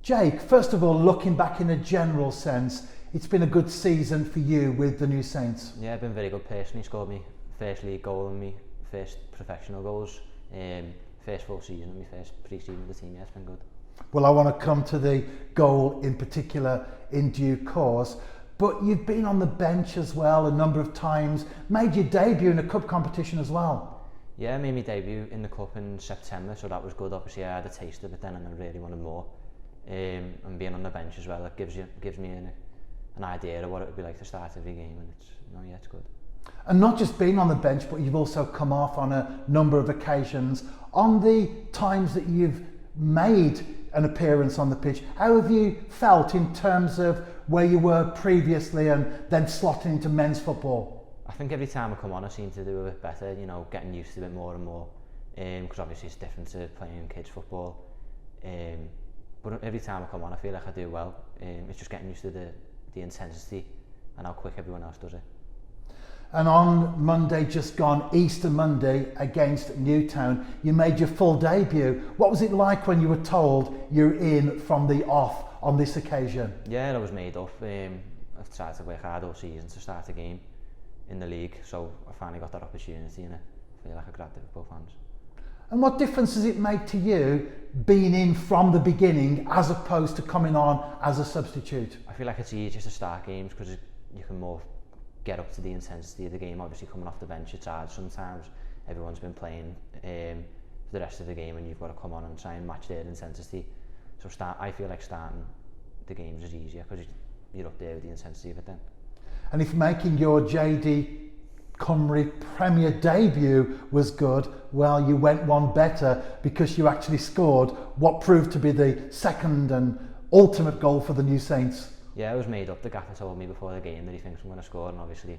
Jake, first of all, looking back in a general sense, it's been a good season for you with the New Saints. Yeah, I've been very good personally. Scored me first league goal and me first professional goals. First full season and my first pre-season with the team. Yeah, it's been good. Well, I want to come to the goal in particular in due course, but you've been on the bench as well a number of times, made your debut in a cup competition as well. Yeah, I made my debut in the cup in September, so that was good. Obviously, I had a taste of it then and I really wanted more. And being on the bench as well, it gives me an idea of what it would be like to start every game, and it's good. And not just being on the bench, but you've also come off on a number of occasions. On the times that you've made an appearance on the pitch, how have you felt in terms of where you were previously and then slotting into men's football? I think every time I come on I seem to do a bit better, getting used to it more and more, because obviously it's different to playing kids football, but every time I come on I feel like I do well. It's just getting used to the intensity and how quick everyone else does it. And on Monday just gone, Easter Monday against Newtown, you made your full debut. What was it like when you were told you're in from the off on this occasion? Yeah, I was made up. I've tried to work hard all season to start a game in the league, so I finally got that opportunity and I feel like I grabbed it with both hands. And what difference does it make to you being in from the beginning as opposed to coming on as a substitute? I feel like it's easier to start games because you can more get up to the intensity of the game. Obviously coming off the bench it's hard sometimes. Everyone's been playing for the rest of the game and you've got to come on and try and match their intensity. So I feel like starting the games is easier because you're up there with the intensity of it then. And if making your JD Cymru Premier debut was good, well, you went one better because you actually scored what proved to be the second and ultimate goal for the New Saints. Yeah, I was made up. The gaffer told me before the game that he thinks I'm going to score, and obviously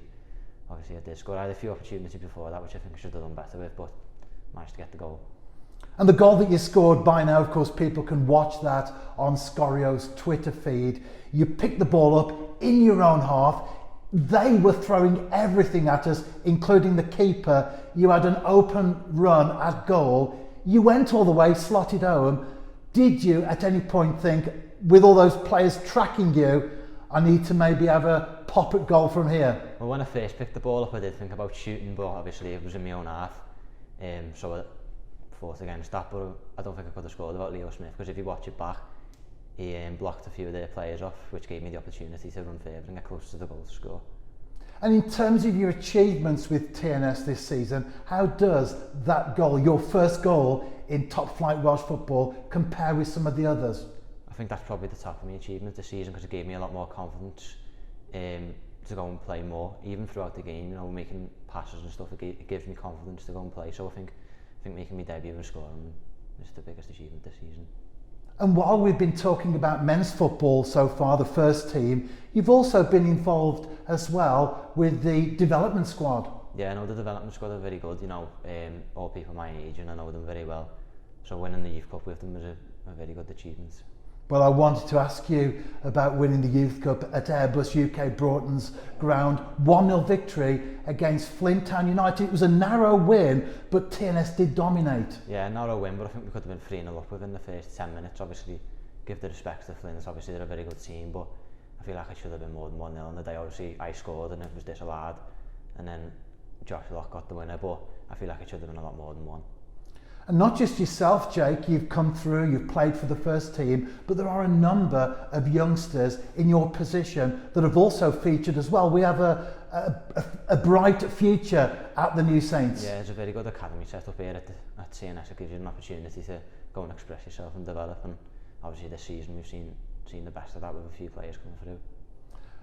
I did score. I had a few opportunities before that which I think I should have done better with, but managed to get the goal. And the goal that you scored, by now of course people can watch that on Scorio's Twitter feed. You picked the ball up in your own half. They were throwing everything at us, including the keeper. You had an open run at goal. You went all the way, slotted home. Did you at any point think, with all those players tracking you, I need to maybe have a pop at goal from here? Well, when I first picked the ball up I did think about shooting, but obviously it was in my own half, so I fought against that, but I don't think I could have scored without Leo Smith, because if you watch it back he blocked a few of their players off, which gave me the opportunity to run further and get closer to the goal to score. And in terms of your achievements with TNS this season, how does that goal, your first goal in top flight Welsh football, compare with some of the others? I think that's probably the top of my achievement this season because it gave me a lot more confidence to go and play more, even throughout the game. Making passes and stuff, it gives me confidence to go and play. So I think making my debut and scoring is the biggest achievement this season. And while we've been talking about men's football so far, the first team, you've also been involved as well with the development squad. Yeah, I know the development squad are very good. All people my age, and I know them very well. So winning the Youth Cup with them was a very good achievement. Well, I wanted to ask you about winning the Youth Cup at Airbus UK Broughton's ground. 1-0 victory against Flint Town United. It was a narrow win, but TNS did dominate. Yeah, a narrow win, but I think we could have been 3-0 up within the first 10 minutes. Obviously, give the respect to Flint. Obviously, they're a very good team, but I feel like it should have been more than 1-0 on the day. Obviously, I scored and it was disallowed, and then Josh Locke got the winner, but I feel like it should have been a lot more than one. And not just yourself, Jake, you've come through, you've played for the first team, but there are a number of youngsters in your position that have also featured as well. We have a bright future at the New Saints. Yeah, it's a very good academy set up here at TNS. It gives you an opportunity to go and express yourself and develop, and obviously this season we've seen the best of that with a few players coming through.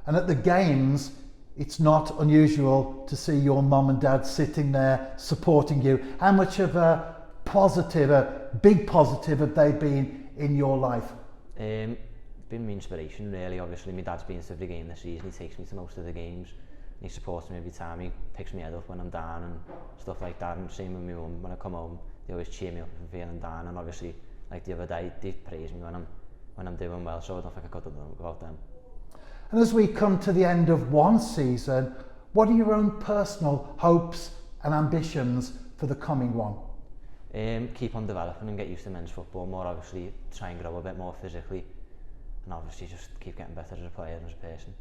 And at the games, it's not unusual to see your mum and dad sitting there supporting you. How much of a big positive have they been in your life? Been my inspiration really. Obviously my dad's been to every game this season. He takes me to most of the games. He supports me every time. He picks me head up when I'm down and stuff like that. And same with my mum. When I come home, they always cheer me up if I'm feeling down. And obviously, like the other day, they praise me when I'm doing well. So I don't think I could have done without them. And as we come to the end of one season, what are your own personal hopes and ambitions for the coming one? Keep on developing and get used to men's football more. Obviously, try and grow a bit more physically. and obviously just keep getting better as a player and as a person.